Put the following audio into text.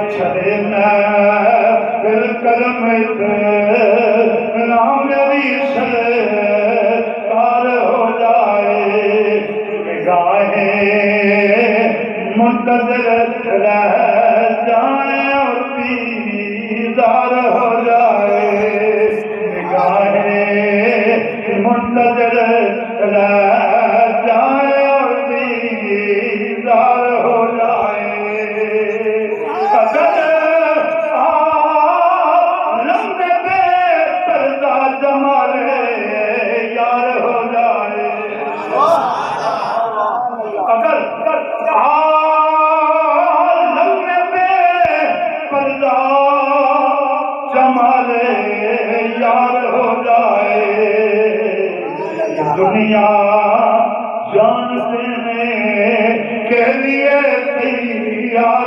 چھڑے محفل کرم نام میری سرکار ہو جائے نگاہیں منتظر رہ جائیں اور بیدار ہو جائے نگاہیں منتظر رہ جائیں اور بیدار ہو جائے اگر عالم میں بے پردہ جمال یار ہو جائے اگر عالم میں بے پردہ جمال یار ہو جائے دنیا جان دینے کے لیے تیار